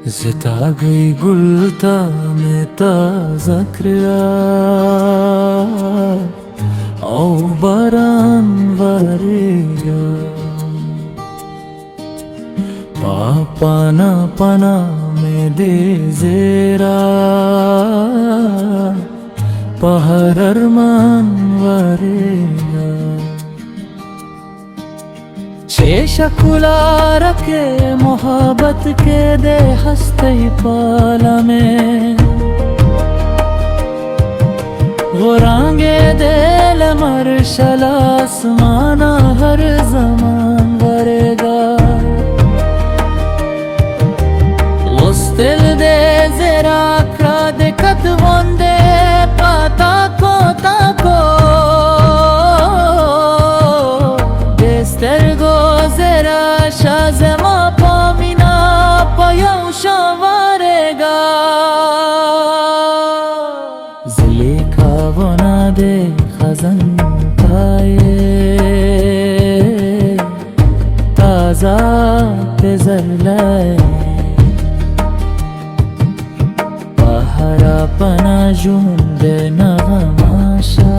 ज़िता गई गुलता में ताज़ा क्रिया औ बारान वारेगा पाना पना में दे ज़ेरा पहर अरमान वारेगा शेषकुला रखे मोहब्बत के दे हस्ते पाला में गुरांगे दिल मरशल आसमाना हर जमान वरेगा उस्तिल दे ज़रा क्रा दिखत वंदे पाता को देस्तर ज़रा शाज़मा पामिना पयौशा वारेगा ज़ुलेखा वना दे खज़न पाए ताज़ा पेज़र लाए पहरा पना जुंदे नगमाशा